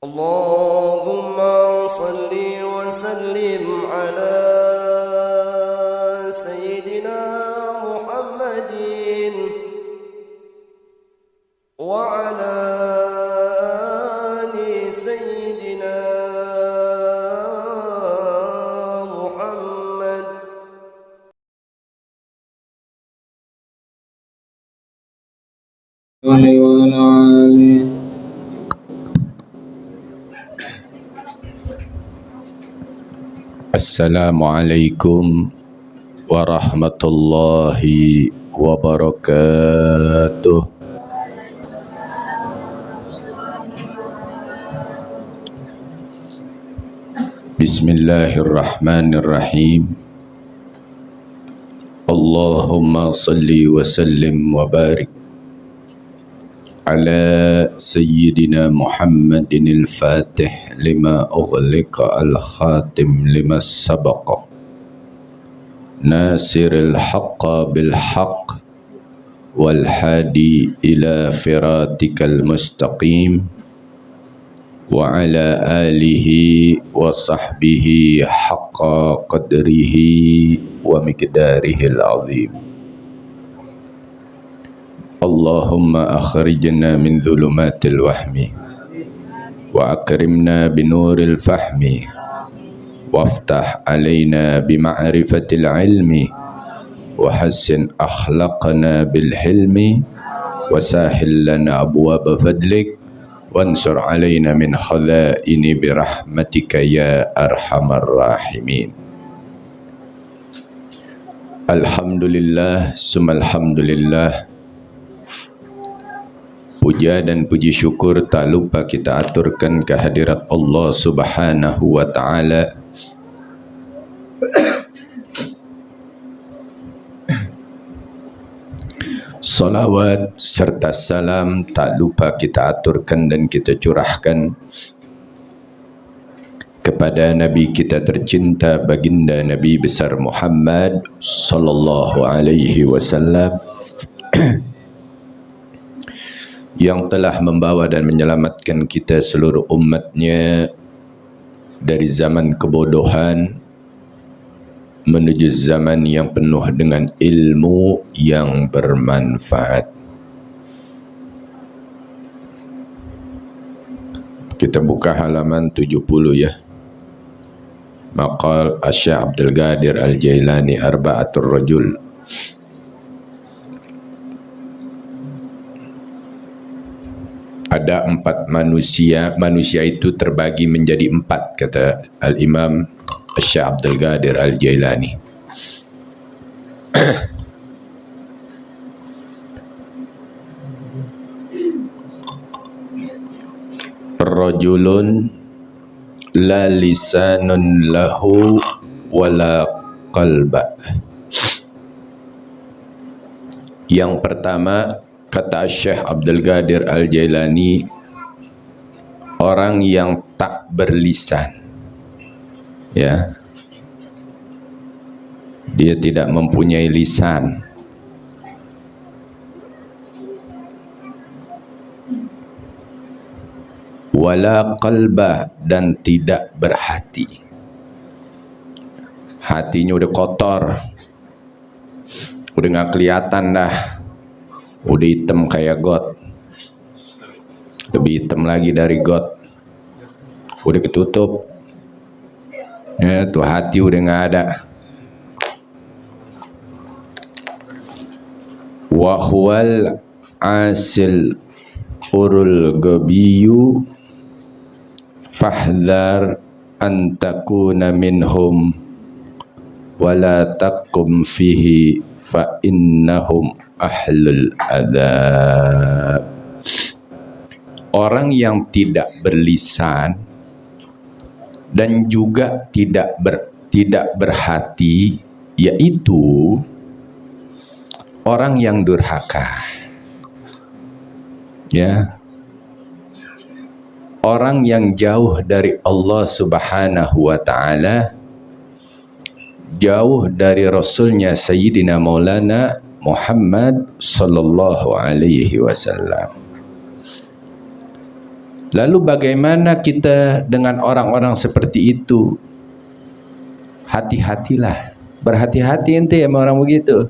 اللهم صل وسلم على سيدنا محمد وعلى آل سيدنا محمد. Assalamualaikum warahmatullahi wabarakatuh. Bismillahirrahmanirrahim. Allahumma salli wa sallim wa barik ala sayyidina Muhammadin al-Fatih lima ughliqa al-khatim lima sabaqa nasiril haqqa bil haqq wal hadi ila firatikal mustaqim wa ala alihi wa sahbihi haqqa qadrihi wa miqdarihil azim. Allahumma akhrijna min dhulumatil wahmi wa akrimna binuril fahmi waftah alaina bima'rifatil ilmi wa hassin akhlaqna bil hilmi wa sahil lana abwaba fadlik wansur alaina min khalaini birahmatika ya arhamar rahimin. Alhamdulillah summa alhamdulillah. Puja dan puji syukur tak lupa kita aturkan kehadirat Allah Subhanahu wa ta'ala. Salawat serta salam tak lupa kita aturkan dan kita curahkan kepada Nabi kita tercinta, baginda Nabi besar Muhammad sallallahu alaihi wasallam yang telah membawa dan menyelamatkan kita seluruh umatnya dari zaman kebodohan menuju zaman yang penuh dengan ilmu yang bermanfaat. Kita buka halaman 70 ya. Maqal Asy-Syaikh Abdul Qadir Al-Jailani Arba'atur Rajul. Ada 4 manusia. Manusia itu terbagi menjadi 4, kata Al-Imam Asy-Syaikh Abdul Qadir Al-Jailani. Rajulun la lisanun lahu wala qalba. Yang pertama, kata Syekh Abdul Qadir Al-Jailani, orang yang tak berlisan. Ya. Dia tidak mempunyai lisan. Wala qalbah, dan tidak berhati. Hatinya udah kotor. Udah gak kelihatan dah. Udah hitam kayak got. Lebih hitam lagi dari got. Udah ketutup. Ya, tuh hati udah gak ada. Wa huwal asil urul gabiyu fahdhar an takuna minhum wala takum fihi fa innahum ahlul adzab. Orang yang tidak berlisan dan juga tidak berhati, yaitu orang yang durhaka. Ya. Orang yang jauh dari Allah Subhanahu wa ta'ala, jauh dari Rasulnya Sayyidina Maulana Muhammad sallallahu alaihi wasallam. Lalu bagaimana kita dengan orang-orang seperti itu? Hati-hatilah, berhati-hati ente sama orang begitu.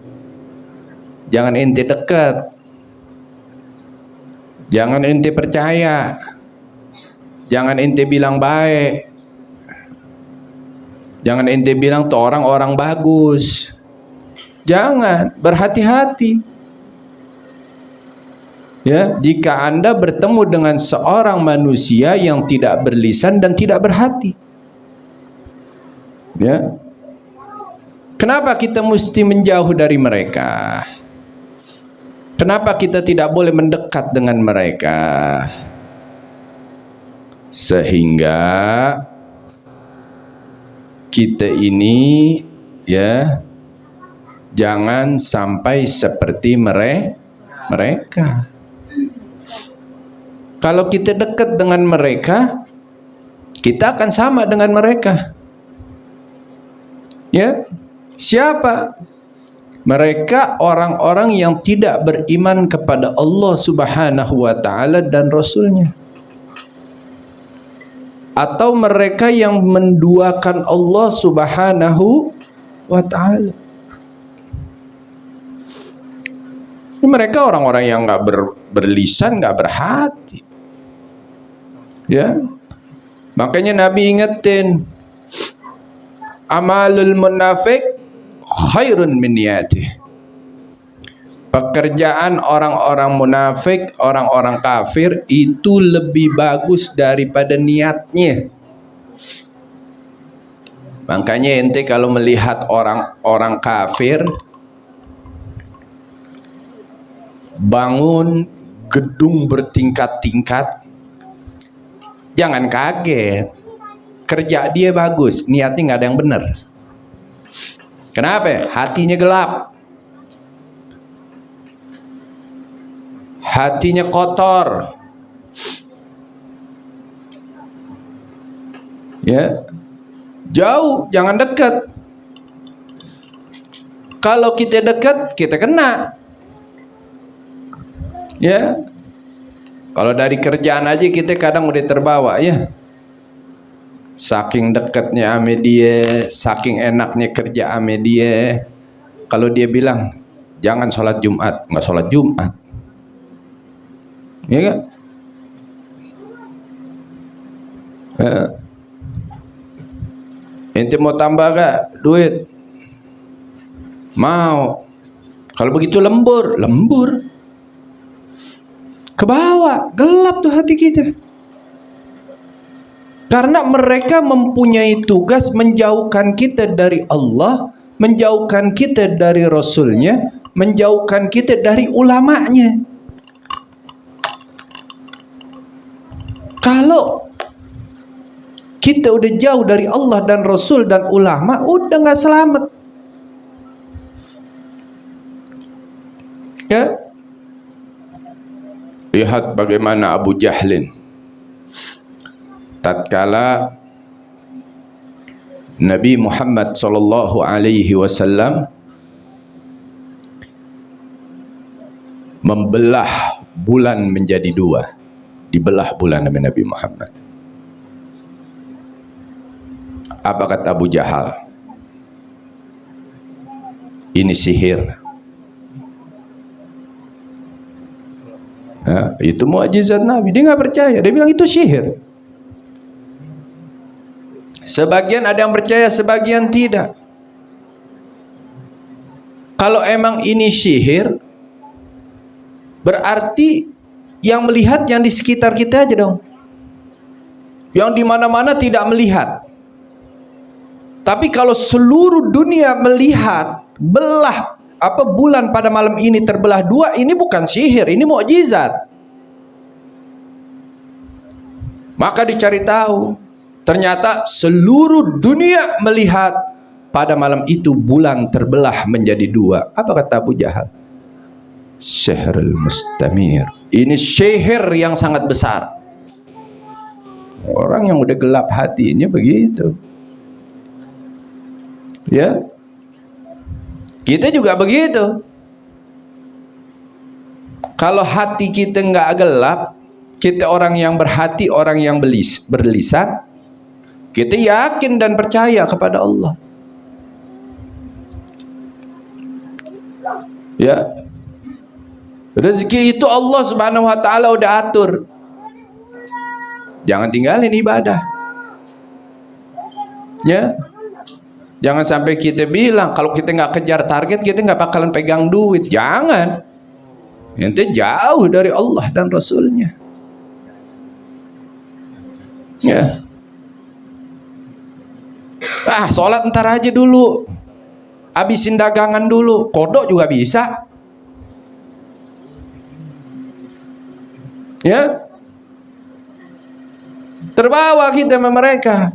Jangan ente dekat, jangan ente percaya, jangan ente bilang baik, jangan ente bilang tuh orang-orang bagus. Jangan, berhati-hati. Ya, jika Anda bertemu dengan seorang manusia yang tidak berlisan dan tidak berhati. Ya. Kenapa kita mesti menjauh dari mereka? Kenapa kita tidak boleh mendekat dengan mereka? Sehingga kita ini ya jangan sampai seperti mereka. Kalau kita dekat dengan mereka, kita akan sama dengan mereka. Ya, siapa? Mereka orang-orang yang tidak beriman kepada Allah Subhanahu wa taala dan Rasul-Nya. Atau mereka yang menduakan Allah Subhanahu wa taala. Mereka orang-orang yang nggak berlisan, nggak berhati. Ya, makanya Nabi ingetin, amalul munafik khairun min niyatih. Pekerjaan orang-orang munafik, orang-orang kafir itu lebih bagus daripada niatnya. Makanya ente kalau melihat orang-orang kafir bangun gedung bertingkat-tingkat, jangan kaget. Kerja dia bagus, niatnya nggak ada yang benar. Kenapa? Hatinya gelap, hatinya kotor. Ya, jauh, jangan dekat. Kalau kita dekat, kita kena. Ya, kalau dari kerjaan aja kita kadang udah terbawa ya. Saking dekatnya ame dia, saking enaknya kerja ame dia. Kalau dia bilang jangan sholat Jumat, nggak sholat Jumat. Ya kan? Ente mau tambah gak duit? Mau. Kalau begitu lembur. Ke bawah, gelap tuh hati kita. Karena mereka mempunyai tugas menjauhkan kita dari Allah, menjauhkan kita dari Rasul-Nya, menjauhkan kita dari ulamanya. Kalau kita udah jauh dari Allah dan Rasul dan ulama, udah gak selamat. Ya. Lihat bagaimana Abu Jahlin tatkala Nabi Muhammad sallallahu alaihi wasallam membelah bulan menjadi dua. Dibelah bulan Nabi Muhammad. Apa kata Abu Jahal? Ini sihir. Ya, itu mukjizat Nabi. Dia nggak percaya. Dia bilang itu sihir. Sebagian ada yang percaya, sebagian tidak. Kalau emang ini sihir, berarti yang melihat yang di sekitar kita aja dong. Yang di mana-mana tidak melihat. Tapi kalau seluruh dunia melihat belah bulan pada malam ini terbelah dua, ini bukan sihir, ini mukjizat. Maka dicari tahu, ternyata seluruh dunia melihat pada malam itu bulan terbelah menjadi dua. Apa kata Abu Jahal? Sihrul mustamir. Ini sihir yang sangat besar. Orang yang udah gelap hatinya begitu. Ya, kita juga begitu. Kalau hati kita nggak gelap, Kita orang yang berhati, orang yang berlisan, kita yakin dan percaya kepada Allah. Ya. Rezeki itu Allah Subhanahu wa taala udah atur. Jangan tinggalin ibadah. Ya. Jangan sampai kita bilang kalau kita nggak kejar target kita nggak bakalan pegang duit. Jangan. Ente jauh dari Allah dan Rasulnya. Ya. Sholat ntar aja dulu. Habisin dagangan dulu. Kodok juga bisa. Ya. Terbawa kita sama mereka.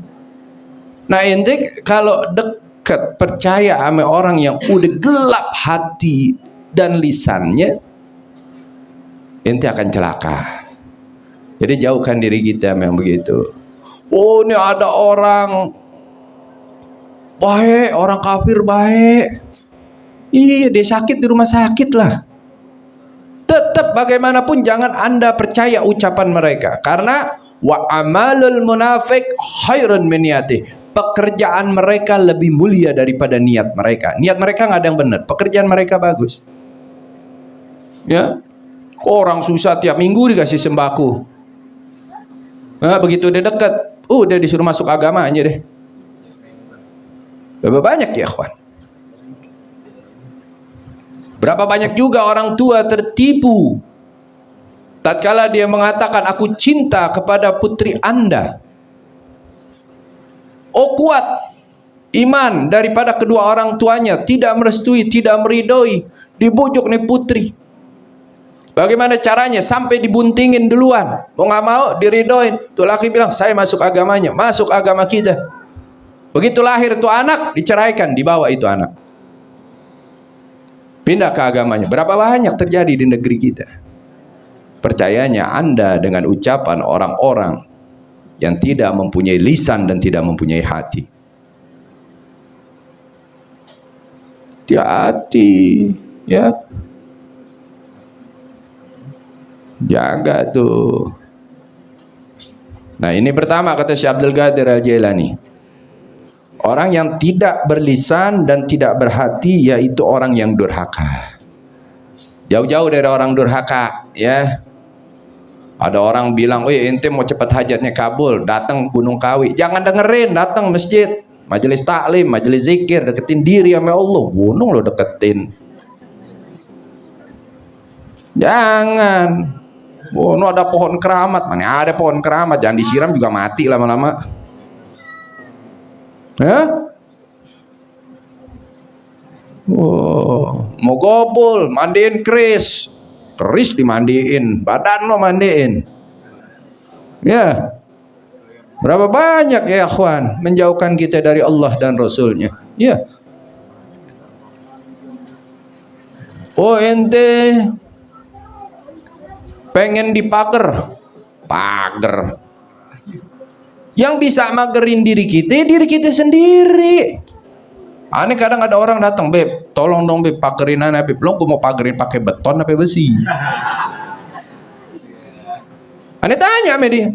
Nah, ente kalau dekat percaya sama orang yang udah gelap hati dan lisannya, ente akan celaka. Jadi jauhkan diri kita yang begitu. Oh, ini ada orang baik, orang kafir baik. Iya, dia sakit di rumah sakit lah. Tetap bagaimanapun jangan Anda percaya ucapan mereka. Karena wa amalul munafik khairun min niyati. Pekerjaan mereka lebih mulia daripada niat mereka. Niat mereka nggak ada yang benar, pekerjaan mereka bagus. Ya. Orang susah tiap minggu dikasih sembako. Nah, begitu dia dekat, udah disuruh masuk agama aja deh. Berapa banyak ya, kawan? Berapa banyak juga orang tua tertipu tatkala dia mengatakan aku cinta kepada putri Anda. Oh, kuat iman daripada kedua orang tuanya, tidak merestui, tidak meridoi, dibujuk nih putri. Bagaimana caranya? Sampai dibuntingin duluan. Mau nggak mau diridoin. Tuh laki bilang, saya masuk agamanya, masuk agama kita. Begitu lahir tuh anak, diceraikan, dibawa itu anak. Pindah ke agamanya. Berapa banyak terjadi di negeri kita? Percayanya Anda dengan ucapan orang-orang yang tidak mempunyai lisan dan tidak mempunyai hati. Hati-hati, ya. Jaga tuh. Nah, ini pertama kata Syekh Abdul Qadir Al-Jailani. Orang yang tidak berlisan dan tidak berhati yaitu orang yang durhaka. Jauh-jauh dari orang durhaka, ya. Ada orang bilang, "Wih, ente mau cepat hajatnya kabul, datang Gunung Kawi." Jangan dengerin, datang masjid, majelis taklim, majelis zikir, deketin diri sama Allah. Gunung lo deketin. Jangan. Oh, no ada pohon keramat. Mana ada pohon keramat, jangan disiram juga mati lama-lama. Oh, mau gobul, mandiin keris dimandiin, badan lo mandiin. Ya, berapa banyak ya akhwan menjauhkan kita dari Allah dan Rasulnya. Ya. Oh, ente pengen dipager, pager. Yang bisa magerin diri kita sendiri. Aneh kadang ada orang datang, "Beb, tolong dong Beb, pagerin aja Beb." Lo gue mau pagerin pakai beton apa besi? Aneh tanya sama dia.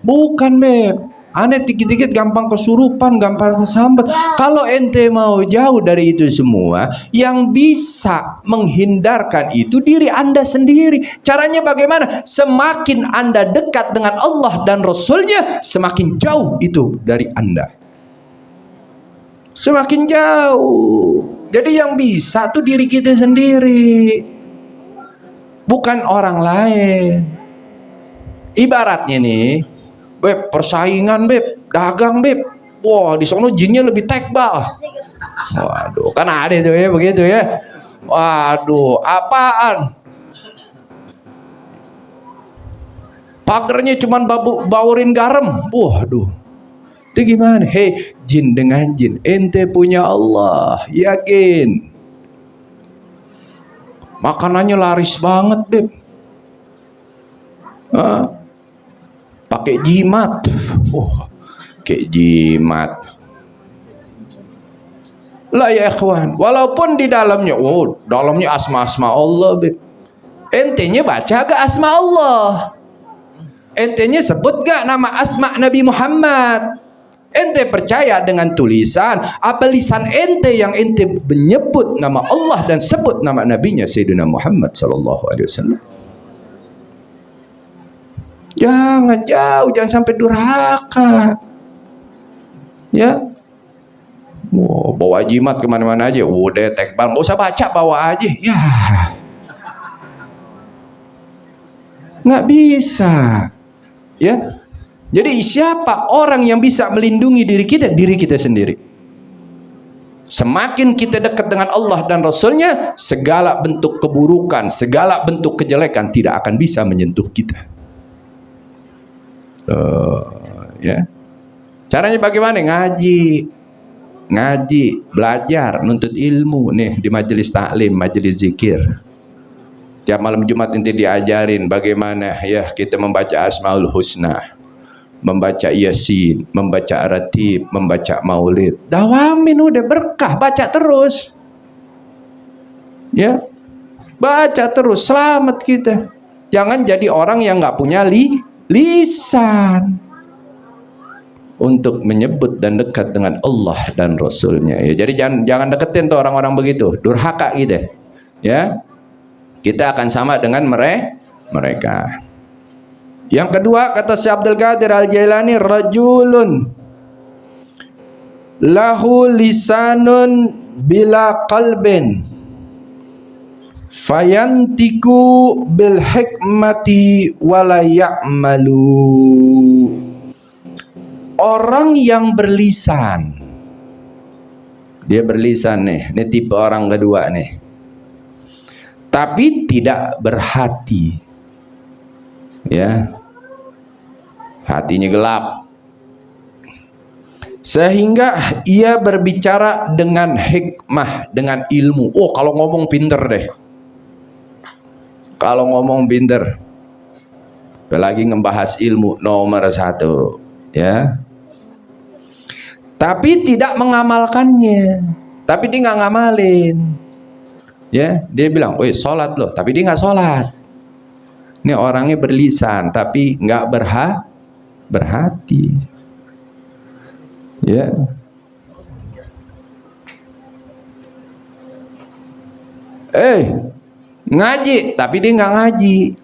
Bukan Beb, aneh dikit-dikit gampang kesurupan, gampang kesambat. Kalau ente mau jauh dari itu semua, yang bisa menghindarkan itu diri Anda sendiri. Caranya bagaimana? Semakin Anda dekat dengan Allah dan Rasulnya, semakin jauh itu dari Anda. Semakin jauh. Jadi yang bisa tuh diri kita sendiri, bukan orang lain. Ibaratnya nih, Beb, persaingan Beb, dagang Beb. Wah, di sono jinnya lebih tekbal. Waduh, kan ada tuh ya begitu ya. Waduh, apaan? Pagernya cuman baurin garam. Waduh. Itu gimana? Hei, jin dengan jin, ente punya Allah, yakin. Makanannya laris banget, Beb. Pakai jimat. Kayak jimat. Lah ya ikhwan, walaupun di dalamnya, dalamnya asma-asma Allah, Beb. Entenya baca agak asma Allah. Entenya sebut gak nama asma Nabi Muhammad? Ente percaya dengan tulisan? Apa lisan ente yang ente menyebut nama Allah dan sebut nama nabinya Sayyidina Muhammad sallallahu alaihi wasallam? Jangan jauh, jangan sampai durhaka. Ya, wow, bawa jimat kemana-mana aja. Udah tekbal, nggak usah baca, bawa aja. Ya, nggak bisa. Ya, jadi siapa orang yang bisa melindungi diri kita? Diri kita sendiri. Semakin kita dekat dengan Allah dan Rasulnya, segala bentuk keburukan, segala bentuk kejelekan tidak akan bisa menyentuh kita. Ya, caranya bagaimana? Ngaji, belajar, nuntut ilmu nih di majelis taklim, majelis zikir. Tiap malam Jumat nanti diajarin bagaimana ya kita membaca Asmaul Husna, membaca Yasin, membaca Ratib, membaca Maulid. Dawamin, udah berkah, baca terus. Ya, baca terus, selamat kita. Jangan jadi orang yang nggak punya lisan untuk menyebut dan dekat dengan Allah dan Rasulnya. Ya, jadi jangan deketin tuh orang-orang begitu, durhaka gitu. Ya, kita akan sama dengan mereka. Yang kedua, kata Syekh Abdul Qadir Al-Jailani, rajulun lahu lisanun bila qalbin fayantiku bil hikmati wala ya'malu. Orang yang berlisan, dia berlisan nih, ini tipe orang kedua nih, tapi tidak berhati. Ya, hatinya gelap, sehingga ia berbicara dengan hikmah, dengan ilmu. Oh, kalau ngomong pinter deh, kalau ngomong pinter, apalagi ngebahas ilmu nomor 1, ya. Tapi tidak mengamalkannya, tapi dia nggak ngamalin. Ya, dia bilang, "Woi, sholat loh," tapi dia nggak sholat. Ini orangnya berlisan, tapi nggak berhati. Ya. Ngaji, tapi dia nggak ngaji.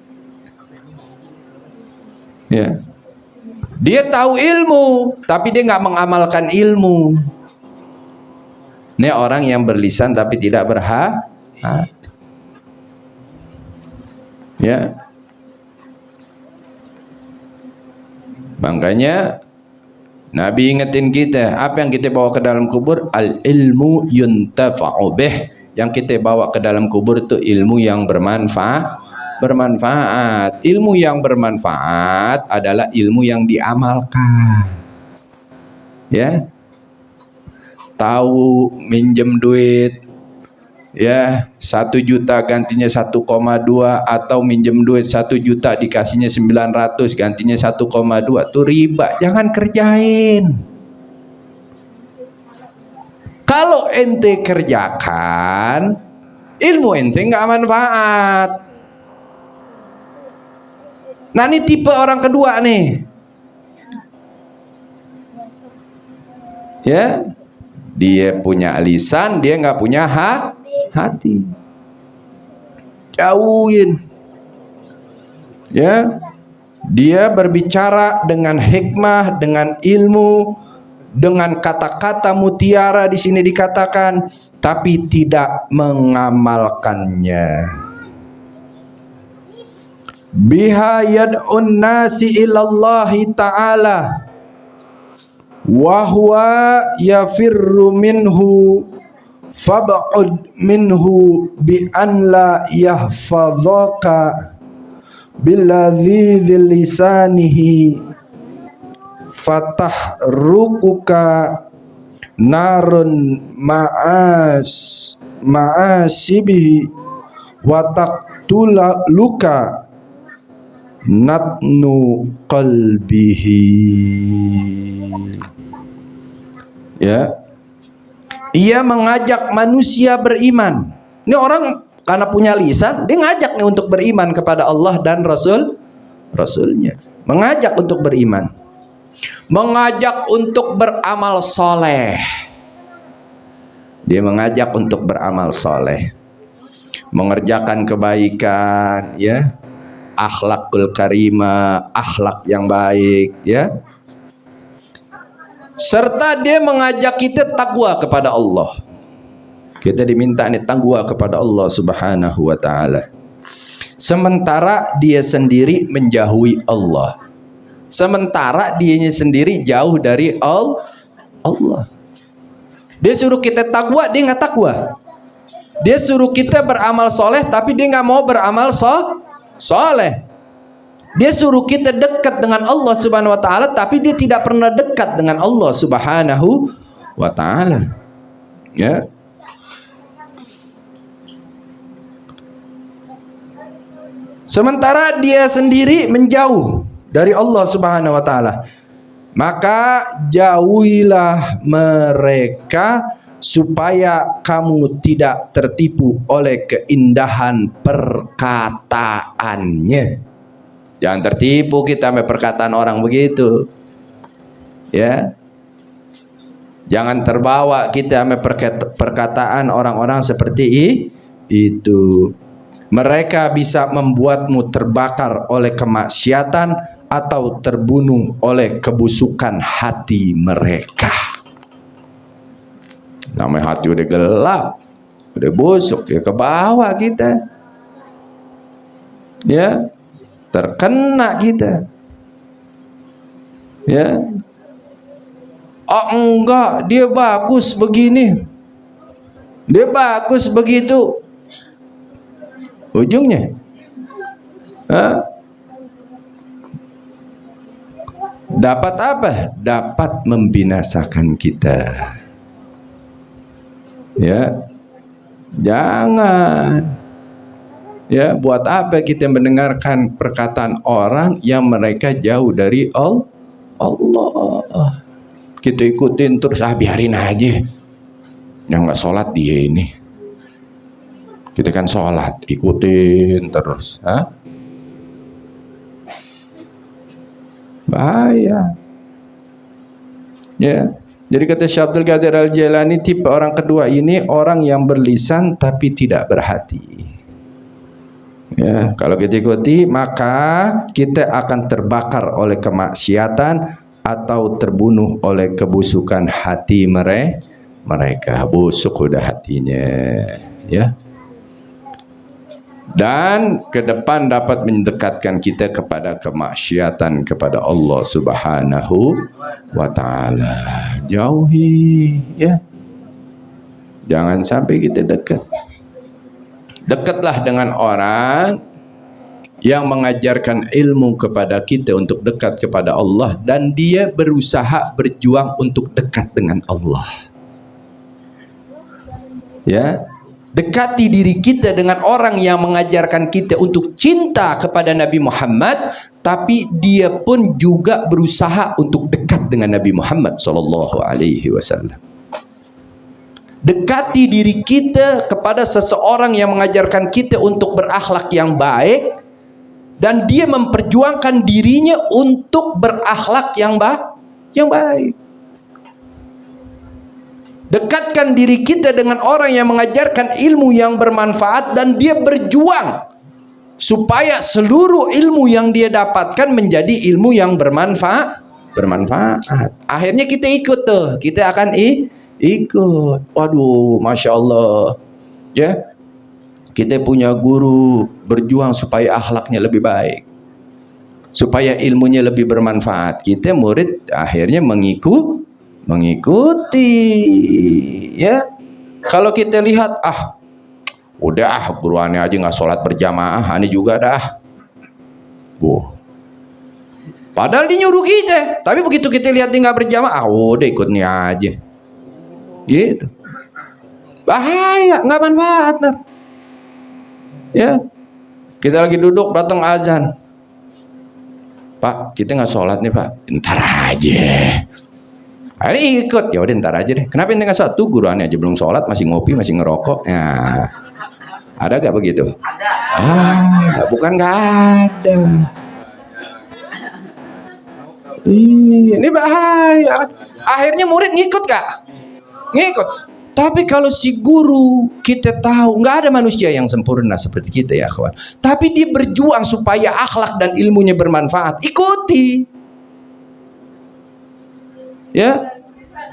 Ya. Dia tahu ilmu, tapi dia nggak mengamalkan ilmu. Ini orang yang berlisan tapi tidak berhati. Ya. Makanya Nabi ingetin kita, apa yang kita bawa ke dalam kubur? Al ilmu yuntafa'u bih. Yang kita bawa ke dalam kubur itu ilmu yang bermanfaat. Ilmu yang bermanfaat adalah ilmu yang diamalkan. Ya. Tahu minjem duit, ya 1 juta gantinya 1,2, atau minjem duit 1 juta dikasihnya 900 gantinya 1,2, itu riba. Jangan kerjain. Kalau ente kerjakan, ilmu ente nggak manfaat. Nah, ini tipe orang kedua nih. Ya, dia punya lisan, dia nggak punya hati. Jauhin. Ya, dia berbicara dengan hikmah, dengan ilmu, dengan kata-kata mutiara di sini dikatakan, tapi tidak mengamalkannya. Biha yad'un nasi ilallahi ta'ala wa huwa yafirru minhu fab'ud minhu bi an la yahfadhaka billadhi lisanihi fatahrukuka narun ma'asibihi wa taqtuluka natnu qalbihi. Ya, ia mengajak manusia beriman. Ini orang karena punya lisan, dia ngajak nih untuk beriman kepada Allah dan Rasulnya. Mengajak untuk beriman, mengajak untuk beramal soleh. Dia mengajak untuk beramal soleh, mengerjakan kebaikan, ya, akhlakul karimah, akhlak yang baik, ya. Serta dia mengajak kita takwa kepada Allah. Kita diminta nih takwa kepada Allah Subhanahu wa taala. Sementara dia sendiri menjauhi Allah. Sementara dianya sendiri jauh dari Allah. Dia suruh kita takwa, dia nggak takwa. Dia suruh kita beramal soleh, tapi dia nggak mau beramal soleh. Dia suruh kita dekat dengan Allah Subhanahu wa taala, tapi dia tidak pernah dekat dengan Allah Subhanahu wa taala. Ya. Sementara dia sendiri menjauh dari Allah Subhanahu wa taala. Maka jauhilah mereka supaya kamu tidak tertipu oleh keindahan perkataannya. Jangan tertipu kita sama perkataan orang begitu. Ya. Jangan terbawa kita sama perkataan orang-orang seperti itu. Mereka bisa membuatmu terbakar oleh kemaksiatan atau terbunuh oleh kebusukan hati mereka. Namanya hati udah gelap, udah busuk, ya ke bawah kita. Ya, terkena kita. Ya. Oh enggak, dia bagus begini. Dia bagus begitu. Ujungnya dapat apa? Dapat membinasakan kita. Ya, jangan. Ya, buat apa kita mendengarkan perkataan orang yang mereka jauh dari Allah? Kita ikutin terus, biarin aja. Yang nggak sholat dia ini. Kita kan sholat, ikutin terus. Bahaya. Ya. Jadi kata Syekh Abdul Qadir Al-Jailani, tipe orang kedua ini orang yang berlisan tapi tidak berhati. Ya, kalau kita ikuti maka kita akan terbakar oleh kemaksiatan atau terbunuh oleh kebusukan hati mereka. Busuk udah hatinya, ya. Dan ke depan dapat mendekatkan kita kepada kemaksiatan kepada Allah Subhanahu wa taala. Jauhi, ya. Jangan sampai kita dekat. Dekatlah dengan orang yang mengajarkan ilmu kepada kita untuk dekat kepada Allah dan dia berusaha berjuang untuk dekat dengan Allah. Ya. Dekati diri kita dengan orang yang mengajarkan kita untuk cinta kepada Nabi Muhammad, tapi dia pun juga berusaha untuk dekat dengan Nabi Muhammad SAW. Dekati diri kita kepada seseorang yang mengajarkan kita untuk berakhlak yang baik, dan dia memperjuangkan dirinya untuk berakhlak yang baik. Dekatkan diri kita dengan orang yang mengajarkan ilmu yang bermanfaat dan dia berjuang supaya seluruh ilmu yang dia dapatkan menjadi ilmu yang bermanfaat. Akhirnya kita ikut tuh, kita akan ikut. Waduh, Masya Allah. Ya, kita punya guru berjuang supaya akhlaknya lebih baik, supaya ilmunya lebih bermanfaat. Kita murid akhirnya mengikuti, ya. Kalau kita lihat, udah guru aneh aja nggak sholat berjamaah, aneh juga dah. Padahal dia nyuruh kita, tapi begitu kita lihat dia nggak berjamaah, udah ikutnya aja. Gitu. Bahaya, nggak manfaat. Ya, kita lagi duduk datang azan. Pak, kita nggak sholat nih Pak. Ntar aja. Ini ikut, ya udah ntar aja deh. Kenapa ente nggak sholat? Tuh guru aneh aja belum sholat, masih ngopi, masih ngerokok. Nah, ada gak begitu? Ada. Bukan nggak ada. Ini bahaya. Akhirnya murid ngikut gak? Ngikut. Tapi kalau si guru kita tahu nggak ada manusia yang sempurna seperti kita ya kawan. Tapi dia berjuang supaya akhlak dan ilmunya bermanfaat. Ikuti. Ya.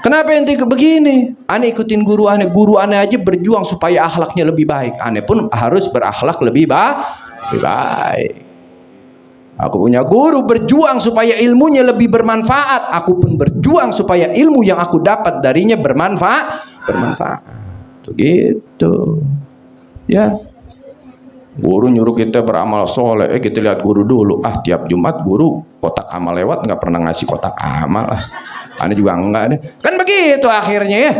Kenapa ente begini? Ane ikutin guru ane. Guru ane aja berjuang supaya akhlaknya lebih baik. Ane pun harus berakhlak lebih baik. Aku punya guru berjuang supaya ilmunya lebih bermanfaat. Aku pun berjuang supaya ilmu yang aku dapat darinya bermanfaat. Begitu. Ya. Guru nyuruh kita beramal soleh. Kita lihat guru dulu. Tiap Jumat guru kotak amal lewat nggak pernah ngasih kotak amal. Ane juga enggak deh. Kan begitu akhirnya ya.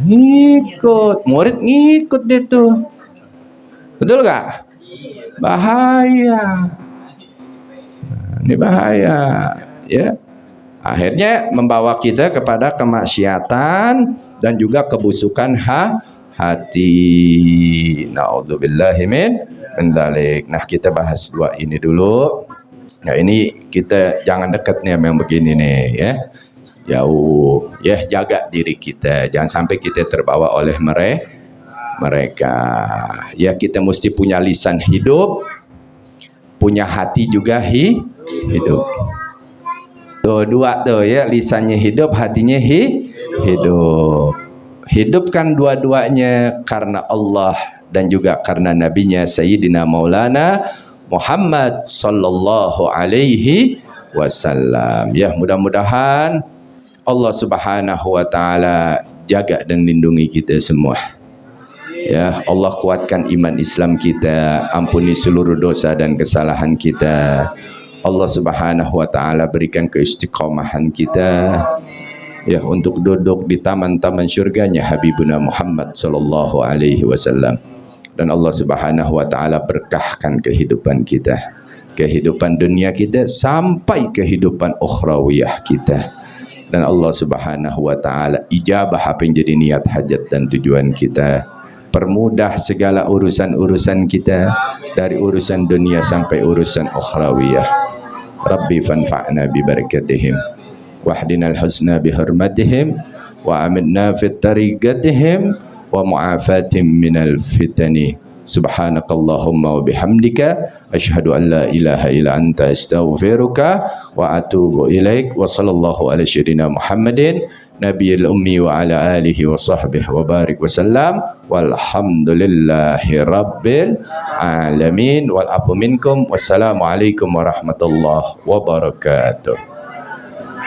Ngikut, murid ngikut deh tuh. Betul gak? Bahaya. Ini bahaya, ya. Akhirnya membawa kita kepada kemaksiatan dan juga kebusukan hati. Naudzubillahi min dzalik. Nah, kita bahas dua ini dulu. Nah, ini kita jangan dekat nih memang begini nih ya. Jauh ya, jaga diri kita. Jangan sampai kita terbawa oleh mereka. Ya, kita mesti punya lisan hidup, punya hati juga hidup. Tuh dua tuh ya, lisannya hidup, hatinya hidup. Hidupkan dua-duanya karena Allah dan juga karena nabinya Sayyidina Maulana Muhammad sallallahu alaihi wasallam. Ya, mudah-mudahan Allah Subhanahu wa taala jaga dan lindungi kita semua. Ya, Allah kuatkan iman Islam kita, ampuni seluruh dosa dan kesalahan kita. Allah Subhanahu wa taala berikan keistiqomahan kita ya untuk duduk di taman-taman syurganya Habibuna Muhammad sallallahu alaihi wasallam. Dan Allah Subhanahu wa taala berkahkan kehidupan kita, kehidupan dunia kita sampai kehidupan ukhrawiyah kita. Dan Allah Subhanahu wa taala ijabah apa yang jadi niat hajat dan tujuan kita. Permudah segala urusan-urusan kita dari urusan dunia sampai urusan ukhrawiyah. Rabbi fanfa'na bi barakatihim wahdinal husna bi hurmatihim wa aminna fit tariqatihim wa mu'afatim minal fitani. Subhanakallahumma wa bihamdika asyhadu an la ilaha illa anta astaghfiruka wa atubu ilaik. Wa sallallahu ala sayyidina Muhammadin nabiyil ummi wa ala alihi wa sahbihi wa barik wa sallam walhamdulillahi rabbil alamin wal afu minkum. Wassalamu alaikum warahmatullahi wabarakatuh.